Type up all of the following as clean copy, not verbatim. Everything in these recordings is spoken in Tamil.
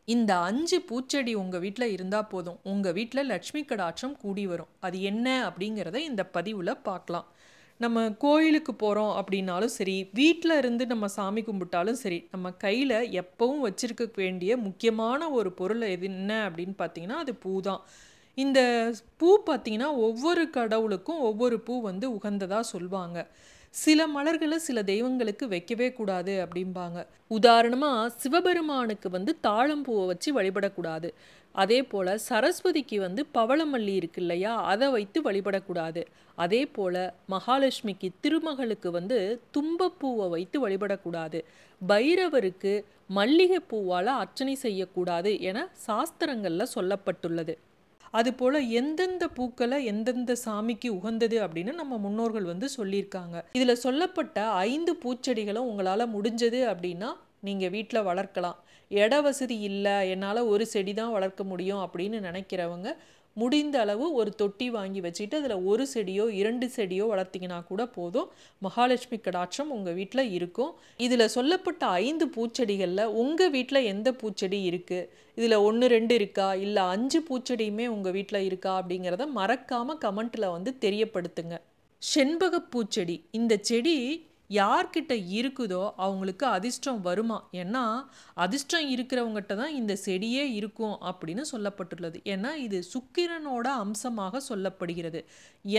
இந்த 5 பூச்செடி உங்க வீட்ல இருந்தா போதும். உங்க வீட்ல லட்சுமி கடாட்சம் கூடி வரும். அது என்ன அப்படிங்கிறத இந்த பதிவுல பார்க்கலாம். நம்ம கோயிலுக்கு போறோம் அப்படின்னாலும் சரி, வீட்ல இருந்து நம்ம சாமி கும்பிட்டாலும் சரி, நம்ம கையில எப்பவும் வச்சிருக்க வேண்டிய முக்கியமான ஒரு பொருள் எது என்ன அப்படின்னு பார்த்தீங்கன்னா, அது பூ தான். இந்த பூ பார்த்தீங்கன்னா, ஒவ்வொரு கடவுளுக்கும் ஒவ்வொரு பூ வந்து உகந்ததா சொல்வாங்க. சில மலர்கள சில தெய்வங்களுக்கு வைக்கவே கூடாது அப்படிம்பாங்க. உதாரணமா சிவபெருமானுக்கு வந்து தாழம்பூவை வச்சு வழிபடக்கூடாது. அதே போல சரஸ்வதிக்கு வந்து பவளமல்லி இருக்கு இல்லையா, அதை வைத்து வழிபடக்கூடாது. அதே போல மகாலட்சுமிக்கு திருமகளுக்கு வந்து தும்பப்பூவை வைத்து வழிபடக்கூடாது. பைரவருக்கு மல்லிகை பூவால் அர்ச்சனை செய்யக்கூடாது என சாஸ்திரங்கள்ல சொல்லப்பட்டுள்ளது. அதுபோல் எந்தெந்த பூக்களை எந்தெந்த சாமிக்கு உகந்தது அப்படின்னு நம்ம முன்னோர்கள் வந்து சொல்லியிருக்காங்க. இதில் சொல்லப்பட்ட 5 பூச்செடிகளும் உங்களால் முடிஞ்சது அப்படின்னா நீங்கள் வீட்டில் வளர்க்கலாம். இட வசதி இல்லை, என்னால் ஒரு செடி தான் வளர்க்க முடியும் அப்படின்னு நினைக்கிறவங்க முடிந்த அளவு ஒரு தொட்டி வாங்கி வச்சுட்டு அதில் ஒரு செடியோ 2 செடியோ வளர்த்திங்கன்னா கூட போதும். மகாலட்சுமி கடாட்சம் உங்கள் வீட்டில் இருக்கும். இதில் சொல்லப்பட்ட 5 பூச்செடிகளில் உங்கள் வீட்டில் எந்த பூச்செடி இருக்குது, இதில் 1 2 இருக்கா, இல்லை 5 பூச்செடியுமே உங்கள் வீட்டில் இருக்கா அப்படிங்கிறத மறக்காமல் கமெண்ட்டில் வந்து தெரியப்படுத்துங்க. செண்பக பூச்செடி, இந்த செடி யார்கிட்ட இருக்குதோ அவங்களுக்கு அதிர்ஷ்டம் வருமா. ஏன்னா அதிர்ஷ்டம் இருக்கிறவங்ககிட்ட தான் இந்த செடியே இருக்கும் அப்படின்னு சொல்லப்பட்டுள்ளது. ஏன்னா இது சுக்கிரனோட அம்சமாக சொல்லப்படுகிறது.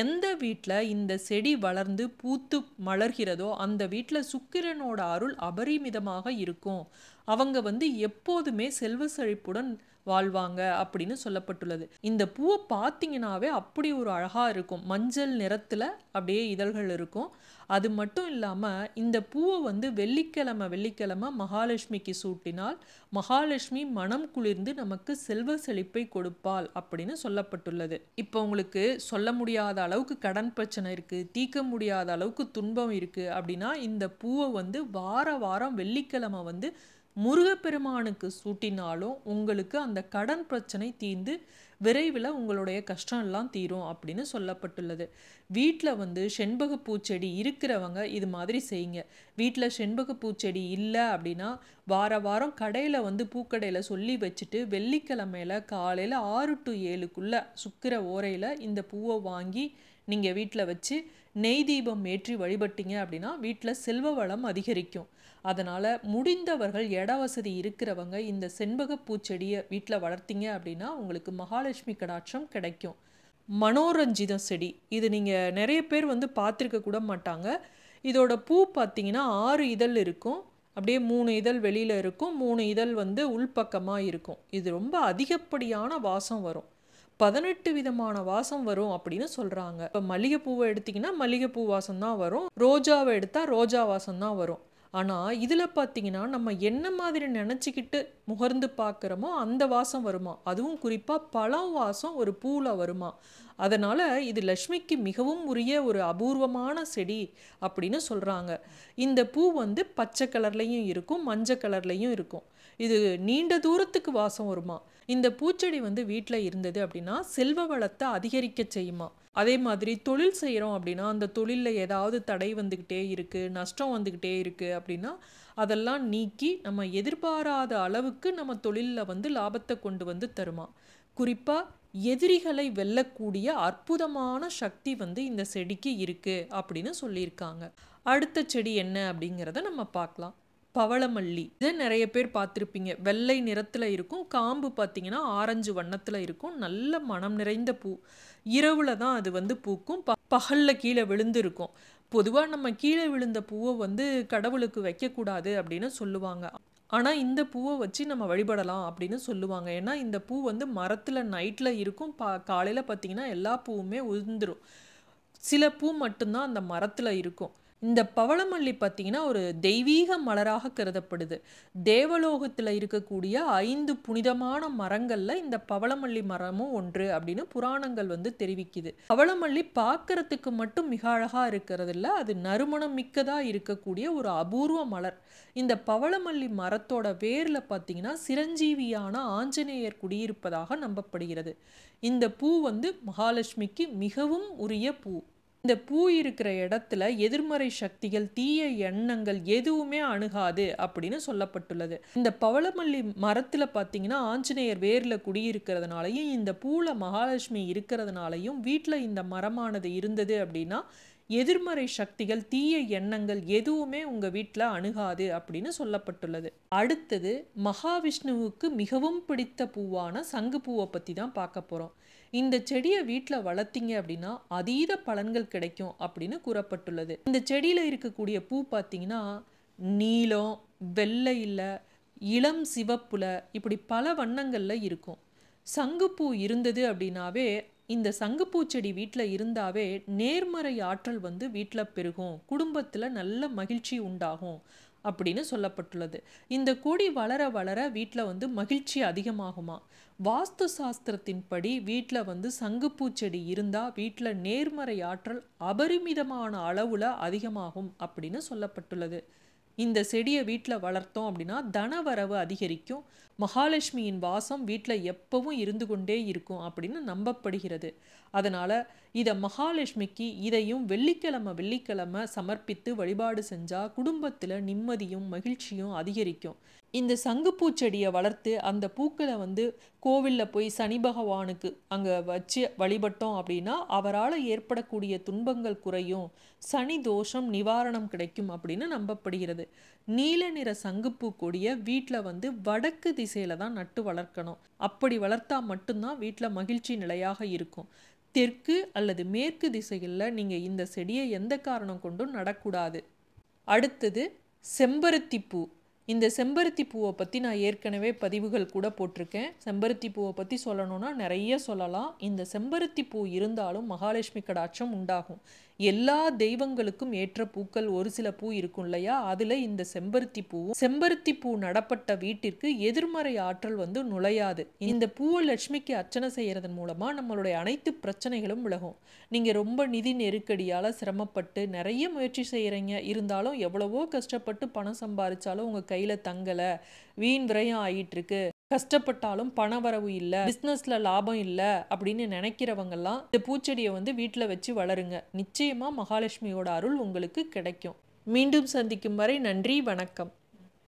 எந்த வீட்டில் இந்த செடி வளர்ந்து பூத்து மலர்கிறதோ அந்த வீட்டில் சுக்கிரனோட அருள் அபரிமிதமாக இருக்கும். அவங்க வந்து எப்போதுமே செல்வ செழிப்புடன் வாழ்வாங்க அப்படின்னு சொல்லப்பட்டுள்ளது. இந்த பூவை பார்த்தீங்கன்னாவே அப்படி ஒரு அழகாக இருக்கும். மஞ்சள் நிறத்தில் அப்படியே இதழ்கள் இருக்கும். அது மட்டும் இல்லாமல் இந்த பூவை வந்து வெள்ளிக்கிழமை மகாலட்சுமிக்கு சூட்டினால் மகாலட்சுமி மனம் குளிர்ந்து நமக்கு செல்வ செழிப்பை கொடுப்பாள் அப்படின்னு சொல்லப்பட்டுள்ளது. இப்போ உங்களுக்கு சொல்ல முடியாத அளவுக்கு கடன் பிரச்சனை இருக்குது, தீர்க்க முடியாத அளவுக்கு துன்பம் இருக்குது அப்படின்னா இந்த பூவை வந்து வாரம் வெள்ளிக்கிழமை வந்து முருகப்பெருமானுக்கு சூட்டினாலும் உங்களுக்கு அந்த கடன் பிரச்சனை தீர்ந்து விரைவில் உங்களுடைய கஷ்டம் எல்லாம் தீரும் அப்படின்னு சொல்லப்பட்டுள்ளது. வீட்டில் வந்து செண்பக பூச்செடி இருக்கிறவங்க இது மாதிரி செய்யுங்க. வீட்டில் செண்பக பூச்செடி இல்லை அப்படின்னா வாரம் கடையில் வந்து பூக்கடையில் சொல்லி வச்சுட்டு வெள்ளிக்கிழமையில காலையில் 6 to 7க்குள்ளே சுக்கிர ஓரையில் இந்த பூவை வாங்கி நீங்கள் வீட்டில் வச்சு நெய் தீபம் ஏற்றி வழிபட்டீங்க அப்படின்னா வீட்டில் செல்வ வளம் அதிகரிக்கும். அதனால் முடிந்தவர்கள் இட வசதி இருக்கிறவங்க இந்த செண்பக பூச்செடியை வீட்டில் வளர்த்தீங்க அப்படின்னா உங்களுக்கு மகாலட்சுமி கடாட்சம் கிடைக்கும். மனோரஞ்சிதம் செடி, இது நீங்கள் நிறைய பேர் வந்து பார்த்துருக்க கூட மாட்டாங்க. இதோட பூ பார்த்தீங்கன்னா 6 இதழ் இருக்கும். அப்படியே 3 இதழ் வெளியில் இருக்கும், 3 இதழ் வந்து உள்பக்கமாக இருக்கும். இது ரொம்ப அதிகப்படியான வாசம் வரும். 18 விதமான வாசம் வரும் அப்படின்னு சொல்கிறாங்க. இப்போ மல்லிகைப்பூவை எடுத்திங்கன்னா மல்லிகைப்பூ வாசம் தான் வரும், ரோஜாவை எடுத்தால் ரோஜா வாசம் தான் வரும். ஆனால் இதில் பார்த்தீங்கன்னா நம்ம என்ன மாதிரி நினச்சிக்கிட்டு முகர்ந்து பார்க்குறோமோ அந்த வாசம் வருமா. அதுவும் குறிப்பாக பழம் வாசம் ஒரு பூவில் வருமா. அதனால் இது லக்ஷ்மிக்கு மிகவும் உரிய ஒரு அபூர்வமான செடி அப்படின்னு சொல்கிறாங்க. இந்த பூ வந்து பச்சை கலர்லையும் இருக்கும், மஞ்சள் கலர்லையும் இருக்கும். இது நீண்ட தூரத்துக்கு வாசம் வருமா. இந்த பூச்செடி வந்து வீட்டில் இருந்தது அப்படின்னா செல்வ வளத்தை அதிகரிக்க செய்யுமா. அதே மாதிரி தொழில் செய்கிறோம் அப்படின்னா அந்த தொழிலில் ஏதாவது தடை வந்துக்கிட்டே இருக்குது, நஷ்டம் வந்துக்கிட்டே இருக்குது அப்படின்னா அதெல்லாம் நீக்கி நம்ம எதிர்பாராத அளவுக்கு நம்ம தொழிலில் வந்து லாபத்தை கொண்டு வந்து தருமா. குறிப்பாக எதிரிகளை வெல்லக்கூடிய அற்புதமான சக்தி வந்து இந்த செடிக்கு இருக்குது அப்படின்னு சொல்லியிருக்காங்க. அடுத்த செடி என்ன அப்படிங்கிறத நம்ம பார்க்கலாம். பவளமல்லி, இதை நிறைய பேர் பார்த்துருப்பீங்க. வெள்ளை நிறத்தில் இருக்கும், காம்பு பார்த்தீங்கன்னா ஆரஞ்சு வண்ணத்தில் இருக்கும். நல்ல மனம் நிறைந்த பூ. இரவுல தான் அது வந்து பூக்கும், பகலில் கீழே விழுந்து இருக்கும். பொதுவாக நம்ம கீழே விழுந்த பூவை வந்து கடவுளுக்கு வைக்கக்கூடாது அப்படின்னு சொல்லுவாங்க. ஆனால் இந்த பூவை வச்சு நம்ம வழிபடலாம் அப்படின்னு சொல்லுவாங்க. ஏன்னா இந்த பூ வந்து மரத்தில் நைட்டில் இருக்கும், காலையில் பார்த்தீங்கன்னா எல்லா பூவுமே உதிர்ந்துடும். சில பூ மட்டும்தான் அந்த மரத்தில் இருக்கும். இந்த பவளமல்லி பார்த்தீங்கன்னா ஒரு தெய்வீக மலராக கருதப்படுது. தேவலோகத்தில் இருக்கக்கூடிய 5 புனிதமான மரங்களில் இந்த பவளமல்லி மரமும் ஒன்று அப்படின்னு புராணங்கள் வந்து தெரிவிக்குது. பவளமல்லி பார்க்கறதுக்கு மட்டும் மிக அழகாக இருக்கிறது இல்லை, அது நறுமணம் மிக்கதாக இருக்கக்கூடிய ஒரு அபூர்வ மலர். இந்த பவளமல்லி மரத்தோட வேரில் பார்த்தீங்கன்னா சிரஞ்சீவியான ஆஞ்சநேயர் குடியிருப்பதாக நம்பப்படுகிறது. இந்த பூ வந்து மகாலட்சுமிக்கு மிகவும் உரிய பூ. இந்த பூ இருக்கிற இடத்துல எதிர்மறை சக்திகள், தீய எண்ணங்கள் எதுவுமே அணுகாது அப்படின்னு சொல்லப்பட்டுள்ளது. இந்த பவளமல்லி மரத்துல பார்த்தீங்கன்னா ஆஞ்சநேயர் வேர்ல குடியிருக்கிறதுனாலையும் இந்த பூல மகாலட்சுமி இருக்கிறதுனாலையும் வீட்டில் இந்த மரமானது இருந்தது அப்படின்னா எதிர்மறை சக்திகள், தீய எண்ணங்கள் எதுவுமே உங்க வீட்டில் அணுகாது அப்படின்னு சொல்லப்பட்டுள்ளது. அடுத்தது மகாவிஷ்ணுவுக்கு மிகவும் பிடித்த பூவான சங்கு பூவை பற்றி தான் பார்க்க போகிறோம். இந்த செடியை வீட்டில் வளர்த்தீங்க அப்படின்னா அதீத பலன்கள் கிடைக்கும் அப்படின்னு கூறப்பட்டுள்ளது. இந்த செடியில் இருக்கக்கூடிய பூ பார்த்தீங்கன்னா நீலம், வெள்ளையில், இளம் சிவப்புல இப்படி பல வண்ணங்களில் இருக்கும். சங்குப்பூ இருந்தது அப்படின்னாவே, இந்த சங்குப்பூச்செடி வீட்டில் இருந்தாவே நேர்மறை ஆற்றல் வந்து வீட்டில் பெருகும், குடும்பத்தில் நல்ல மகிழ்ச்சி உண்டாகும் அப்படின்னு சொல்லப்பட்டுள்ளது. இந்த கொடி வளர வளர வீட்டில் வந்து மகிழ்ச்சி அதிகமாகுமா. வாஸ்து சாஸ்திரத்தின்படி வீட்டில் வந்து சங்குப்பூச்செடி இருந்தால் வீட்டில் நேர்மறை ஆற்றல் அபரிமிதமான அளவில் அதிகமாகும் அப்படின்னு சொல்லப்பட்டுள்ளது. இந்த செடியை வீட்டில் வளர்த்தோம் அப்படின்னா தனவரவு அதிகரிக்கும், மகாலட்சுமியின் வாசம் வீட்டில் எப்பவும் இருந்து கொண்டே இருக்கும் அப்படின்னு நம்பப்படுகிறது. அதனால் இதை மகாலட்சுமிக்கு இதையும் வெள்ளிக்கிழமை சமர்ப்பித்து வழிபாடு செஞ்சால் குடும்பத்தில் நிம்மதியும் மகிழ்ச்சியும் அதிகரிக்கும். இந்த சங்குப்பூச்செடியை வளர்த்து அந்த பூக்களை வந்து கோவிலில் போய் சனி பகவானுக்கு அங்கே வச்சு வழிபட்டோம் அப்படின்னா அவரால் ஏற்படக்கூடிய துன்பங்கள் குறையும், சனி தோஷம் நிவாரணம் கிடைக்கும் அப்படின்னு நம்பப்படுகிறது. நீல நிற சங்குப்பூ கொடியை வீட்டில் வந்து வடக்கு திசையில் தான் நட்டு வளர்க்கணும். அப்படி வளர்த்தா மட்டும்தான் வீட்டில் மகிழ்ச்சி நிலையாக இருக்கும். தெற்கு அல்லது மேற்கு திசைகளில் நீங்கள் இந்த செடியை எந்த காரணம் கொண்டும் நடக்கூடாது. அடுத்தது செம்பருத்தி பூ. இந்த செம்பருத்தி பூவை பற்றி நான் ஏற்கனவே பதிவுகள் கூட போட்டிருக்கேன். செம்பருத்தி பூவை பற்றி சொல்லணும்னா நிறைய சொல்லலாம். இந்த செம்பருத்தி பூ இருந்தாலும் மகாலட்சுமி கடாட்சம் உண்டாகும். எல்லா தெய்வங்களுக்கும் ஏற்ற பூக்கள் ஒரு சில பூ இருக்கும் இல்லையா, அதில் இந்த செம்பருத்தி பூ நடப்பட்ட வீட்டிற்கு எதிர்மறை ஆற்றல் வந்து நுழையாது. இந்த பூவை லட்சுமிக்கு அர்ச்சனை செய்யறதன் மூலமாக நம்மளுடைய அனைத்து பிரச்சனைகளும் விலகும். நீங்கள் ரொம்ப நிதி நெருக்கடியால் சிரமப்பட்டு நிறைய முயற்சி செய்கிறீங்க, இருந்தாலும் எவ்வளவோ கஷ்டப்பட்டு பணம் சம்பாதிச்சாலும் உங்கள் கையில் தங்கலை, வீண் விரயம் ஆகிட்டுருக்கு, கஷ்டப்பட்டாலும் பண வரவு இல்லை, பிஸ்னஸில் லாபம் இல்லை அப்படின்னு நினைக்கிறவங்கெல்லாம் இந்த பூச்செடியை வந்து வீட்டில் வச்சு வளருங்க. நிச்சயமாக மகாலட்சுமியோட அருள் உங்களுக்கு கிடைக்கும். மீண்டும் சந்திக்கும் வரை நன்றி, வணக்கம்.